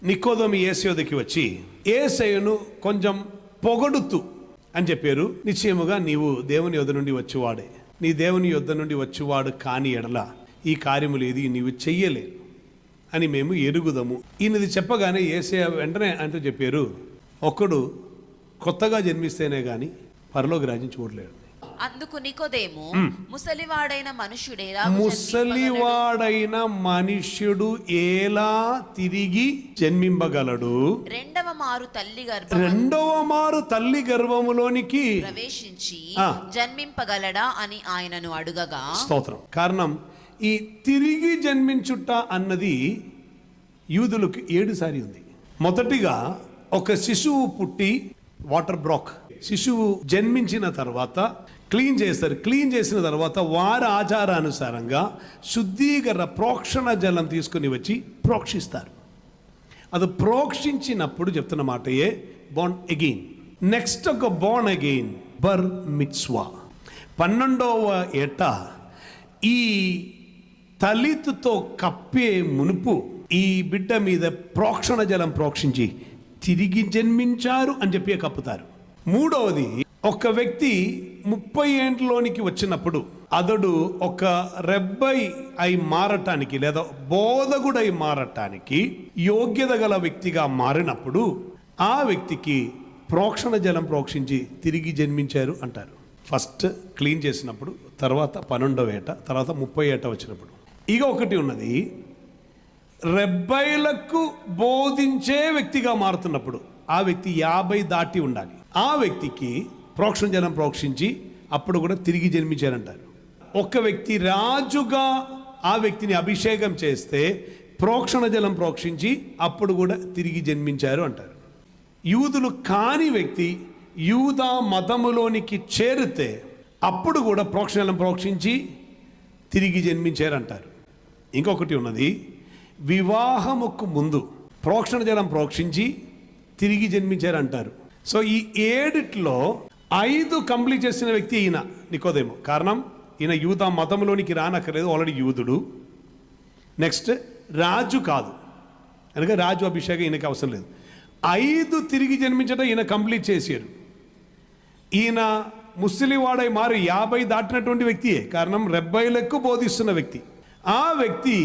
నికోదేము యేసు యొద్దకు వచ్చి యేసయ్యను కొంచెం పొగడుతూ అని చెప్పారు, నిశ్చయముగా నీవు దేవుని యొద్ద నుండి వచ్చేవాడే, నీ దేవుని యొద్ద నుండి వచ్చేవాడు కాని ఎడల ఈ కార్యములు ఏది నీవు చెయ్యలేదు అని మేము ఎరుగుదము. ఈయనది చెప్పగానే యేసయ్య వెంటనే అంటూ చెప్పారు, ఒక్కడు కొత్తగా జన్మిస్తేనే గాని పరలోక రాజ్యం చూడలేడు. అందుకు నికోదేము, ముసలివాడైన మనుష్యుడు ఎలా తిరిగి జన్మింపగలడు? రెండవ మారు తల్లి గర్భములోనికి ప్రవేశించి జన్మింపగలడా అని ఆయనను అడుగగా, స్తోత్రం. కారణం, ఈ తిరిగి జన్మించుట అన్నది యూదులకు 7 సారి ఉంది. మొదటిగా ఒక శిశువు పుట్టి వాటర్ బ్రాక్, శిశువు జన్మించిన తర్వాత క్లీన్ చేస్తారు. క్లీన్ చేసిన తర్వాత వారి ఆచారానుసారంగా శుద్ధీకరణ ప్రోక్షణ జలం తీసుకుని వచ్చి ప్రోక్షిస్తారు. అది ప్రోక్షించినప్పుడు చెప్తున్న మాటయే బోర్న్ అగెయిన్. నెక్స్ట్ ఒక బోర్న్ అగెయిన్ బర్ మిత్స్వా. 12వ ఏట ఈ తలితుతో కప్పే మునుపు ఈ బిడ్డ మీద ప్రోక్షణ జలం ప్రోక్షించి తిరిగి జన్మించారు అని చెప్పి కప్పుతారు. మూడవది, ఒక వ్యక్తి 30 ఏండ్లోనికి వచ్చినప్పుడు అతడు ఒక రెబ్బై అయి మారటానికి లేదా బోధకుడై మారటానికి యోగ్యత గల వ్యక్తిగా మారినప్పుడు ఆ వ్యక్తికి ప్రోక్షణ జలం ప్రోక్షించి తిరిగి జన్మించారు అంటారు. ఫస్ట్ క్లీన్ చేసినప్పుడు, తర్వాత 12వ ఏట, తర్వాత 30 ఏట వచ్చినప్పుడు. ఇక ఒకటి ఉన్నది, రెబ్బైలకు బోధించే వ్యక్తిగా మారుతున్నప్పుడు ఆ వ్యక్తి 50 దాటి ఉండాలి. ఆ వ్యక్తికి ప్రోక్షణ జలం ప్రోక్షించి అప్పుడు కూడా తిరిగి జన్మించారంటారు. ఒక వ్యక్తి రాజుగా ఆ వ్యక్తిని అభిషేకం చేస్తే ప్రోక్షణ జలం ప్రోక్షించి అప్పుడు కూడా తిరిగి జన్మించారు అంటారు. యూదులు కాని వ్యక్తి యూదా మతములోనికి చేరితే అప్పుడు కూడా ప్రోక్షణ జలం ప్రోక్షించి తిరిగి జన్మించారంటారు. ఇంకొకటి ఉన్నది, వివాహముకు ముందు ప్రోక్షణ జలం ప్రోక్షించి తిరిగి జన్మించారంటారు. సో ఈ 7లో 5 కంప్లీట్ చేసిన వ్యక్తి ఈయన నికోదేము. కారణం, ఈయన యూదా మతంలోనికి రానక్కర్లేదు, ఆల్రెడీ యూదుడు. నెక్స్ట్, రాజు కాదు, అనగా రాజు అభిషేకం ఈయనకి అవసరం లేదు. 5 తిరిగి జన్మించడం ఈయన కంప్లీట్ చేశారు. ఈయన ముసలివాడై మారి 50 దాటినటువంటి వ్యక్తియే. కారణం, రెబ్బైలకు బోధిస్తున్న వ్యక్తి. ఆ వ్యక్తి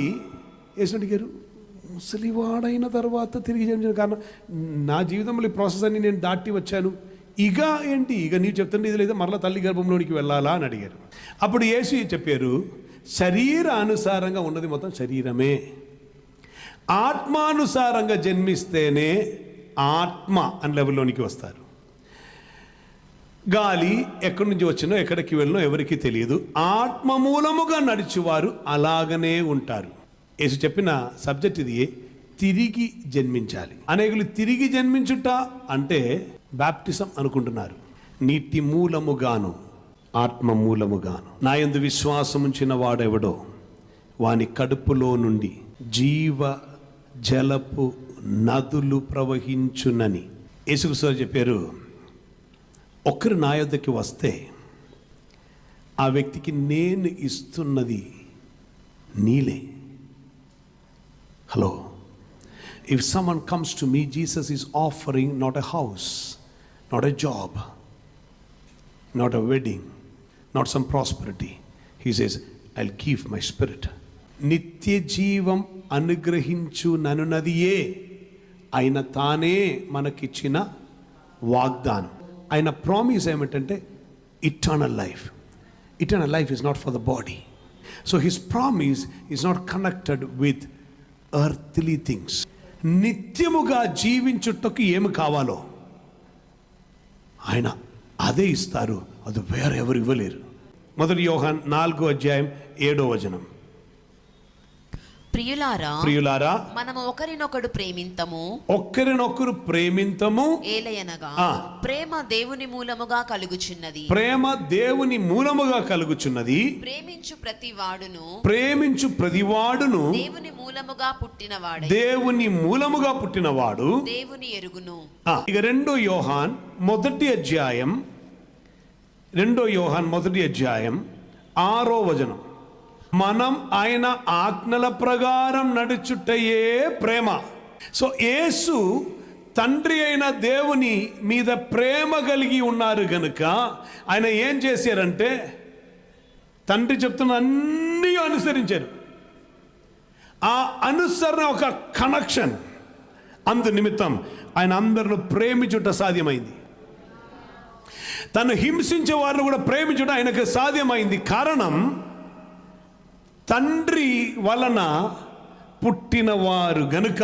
యేసుని అడిగారు, ముసలివాడైన తర్వాత తిరిగి జన్మించిన, కారణం నా జీవితంలో ఈ ప్రాసెస్ అన్ని నేను దాటి వచ్చాను, ఇక ఏంటి, ఇక నీవు చెప్తుంటే ఇది లేదా మరలా తల్లి గర్భంలోనికి వెళ్ళాలా అని అడిగారు. అప్పుడు యేసు చెప్పారు, శరీరానుసారంగా ఉన్నది మొత్తం శరీరమే, ఆత్మానుసారంగా జన్మిస్తేనే ఆత్మ అని లెవెల్లోనికి వస్తారు. గాలి ఎక్కడి నుంచి వచ్చినో ఎక్కడికి వెళ్ళినో ఎవరికి తెలియదు. ఆత్మ మూలముగా నడిచేవారు అలాగనే ఉంటారు. యేసు చెప్పిన సబ్జెక్ట్ ఇది, తిరిగి జన్మించాలి. అనేకులు తిరిగి జన్మించుట అంటే బాప్టిజం అనుకుంటున్నారు. నీటి మూలముగాను ఆత్మ మూలముగాను నా యందు విశ్వాసం ఉంచిన వాడెవడో వాని కడుపులో నుండి జీవ జలపు నదులు ప్రవహించునని యేసుక్రీస్తు చెప్పారు. ఒకరు నా యొద్దకి వస్తే ఆ వ్యక్తికి నేను ఇస్తున్నది నీలే. Hello, if someone comes to me, Jesus is offering not a house, not a job, not a wedding, not some prosperity. He says, I'll give my spirit. నిత్య జీవం అనుగ్రహించు ననునదియే ఆయన తానే మనకిచ్చిన వాగ్దానం. ఆయన ప్రామిస్ ఏమిటంటే eternal life. Eternal life is not for the body. So his promise is not connected with earthly things. నిత్యముగా జీవించుటకు ఏమి కావాలో ఆయన అదే ఇస్తారు, అది వేరెవరు ఇవ్వలేరు. 1 యోహాను 4:7 ప్రియులారా మనము ఒకరినొకరు ప్రేమింతము ఏలయనగా ప్రేమ దేవుని మూలముగా కలుగుచున్నది. ప్రేమించు ప్రతివాడును దేవుని మూలముగా పుట్టినవాడు దేవుని ఎరుగును. ఇక 2 యోహాను 1:6 మనం ఆయన ఆజ్ఞల ప్రకారం నడుచుటయే ప్రేమ. సో యేసు తండ్రి అయిన దేవుని మీద ప్రేమ కలిగి ఉన్నారు గనుక ఆయన ఏం చేశారంటే తండ్రి చెప్తున్న అన్నీ అనుసరించారు. ఆ అనుసరణ ఒక కనెక్షన్, అందు నిమిత్తం ఆయన అందరిని ప్రేమించుట సాధ్యమైంది. తను హింసించే వారిని కూడా ప్రేమించుట ఆయనకు సాధ్యమైంది. కారణం తండ్రి వలన పుట్టినవారు గనుక,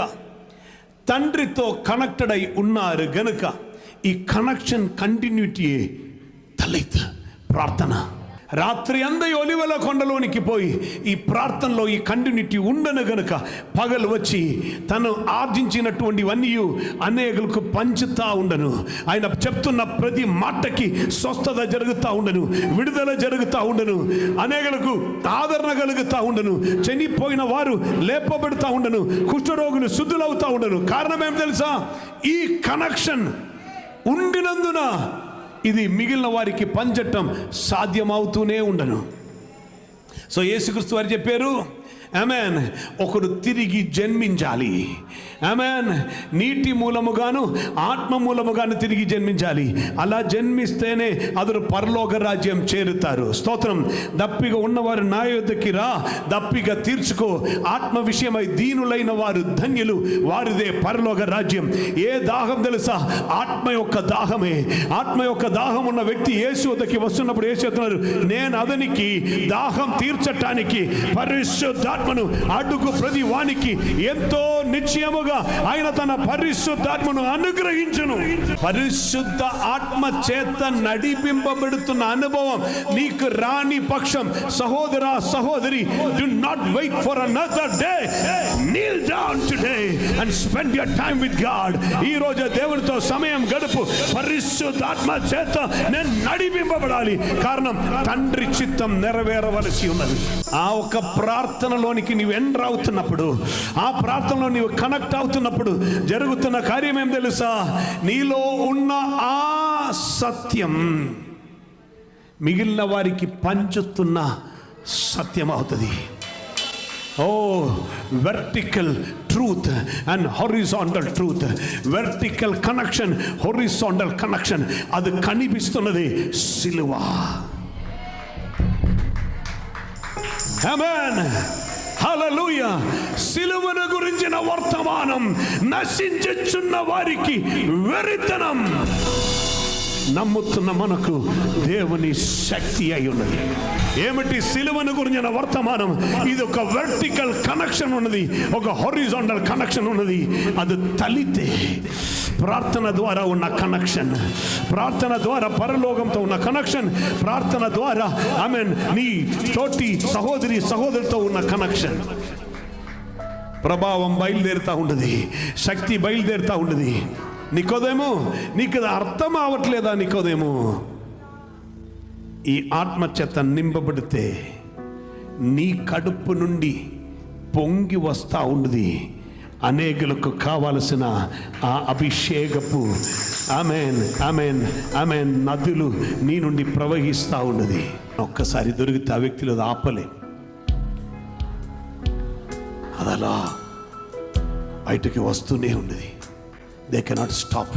తండ్రితో కనెక్టెడ్ అయి ఉన్నారు గనుక ఈ కనెక్షన్ కంటిన్యూటీ తలైత ప్రార్థన. రాత్రి అందరి ఒలివల కొండలోనికి పోయి ఈ ప్రార్థనలో ఈ కంటిన్యూటీ ఉండను గనుక పగలు వచ్చి తను ఆర్జించినటువంటివన్నీ అనేకులకు పంచుతా ఉండను. ఆయన చెప్తున్న ప్రతి మాటకి స్వస్థత జరుగుతూ ఉండను, విడుదల జరుగుతూ ఉండను, అనేకులకు ఆదరణ కలుగుతూ ఉండను, చనిపోయిన వారు లేపబెడతా ఉండను, కుష్ఠరోగులు శుద్ధులవుతా ఉండను. కారణం ఏం తెలుసా? ఈ కనెక్షన్ ఉండినందున ఇది మిగిలిన వారికి పంచటం సాధ్యమవుతూనే ఉండను. సో యేసుక్రీస్తు వారు చెప్పారు, ఆమేన్, ఒకడు తిరిగి జన్మించాలి. ఆమేన్, నీటి మూలముగాను ఆత్మ మూలముగాను తిరిగి జన్మించాలి. అలా జన్మిస్తేనే అతడు పరలోక రాజ్యం చేరుతారు. స్తోత్రం. దప్పిగా ఉన్నవారు నా యొద్దకి రా, దప్పిగా తీర్చుకో. ఆత్మ విషయమై దీనులైన వారు ధన్యులు, వారిదే పరలోక రాజ్యం. ఏ దాహం తెలుసా? ఆత్మ యొక్క దాహమే. ఆత్మ యొక్క దాహం ఉన్న వ్యక్తి యేసు వద్దకి వస్తున్నప్పుడు యేసు చెప్తున్నారు, నేను అతనికి దాహం తీర్చటానికి పరిశుద్ధాత్మను అడుగు ప్రతి వానికి ఎంతో నిశ్చయముగా ఆయన తన పరిశుద్ధాత్మను అనుగ్రహించును. పరిశుద్ధ ఆత్మ చేత నడిపింపబడుతున్న అనుభవం నీకు రాని పక్షం, సహోదరా సహోదరి, do not wait for another day. Kneel down today and spend your time with God. ఈ రోజు దేవునితో సమయం గడుపు. పరిశుద్ధాత్మ చేత నేను నడిపింపబడాలి. కారణం తండ్రి చిత్తం నెరవేరవలసి ఉన్నది. ఆ ఒక ప్రార్థనలోనికి నీవు ఎంటర్ అవుతున్నప్పుడు, ఆ ప్రార్థనలో నీవు కనెక్ట్ అవుతున్నప్పుడు జరుగుతున్న కార్యం ఏం తెలుసా? నీలో ఉన్న ఆ సత్యం మిగిలిన వారికి పంచుతున్న సత్యం అవుతుంది. ఓ vertical truth and horizontal truth, vertical connection, horizontal connection, అది కనిపిస్తున్నది సిలువ. ఆమేన్, హల్లెలూయా. సిలువను గురించిన వర్తమానం నశించుచున్న వారికి వెరితనం, నమ్ముతున్న మనకు దేవుని శక్తి అయి ఉన్నది. ఏమిటి సిలువను గురించిన వర్తమానం? ఇది ఒక వర్టికల్ కనెక్షన్ ఉన్నది, ఒక హారిజాంటల్ కనెక్షన్ ఉన్నది. అది తలితే ప్రార్థన ద్వారా ఉన్న కనెక్షన్, ప్రార్థన ద్వారా పరలోకంతో ఉన్న కనెక్షన్, ప్రార్థన ద్వారా ఆమేన్ నీ తోటి సహోదరి సహోదరితో ఉన్న కనెక్షన్. ప్రభావం బయలుదేరుతూ ఉండదు, శక్తి బయలుదేరుతూ ఉండదు. నికోదేమో, నీకు అర్థం అవట్లేదా? నికోదేమో, ఈ ఆత్మచేత నింపబడితే నీ కడుపు నుండి పొంగి వస్తూ ఉన్నది అనేకులకు కావలసిన ఆ అభిషేకపు ఆమేన్ ఆమేన్ ఆమేన్ నదులు నీ నుండి ప్రవహిస్తూ ఉన్నది. ఒక్కసారి దొరికితే ఆ వ్యక్తిలో ఆపలే, అదలా బయటకి వస్తూనే ఉన్నది. They cannot stop.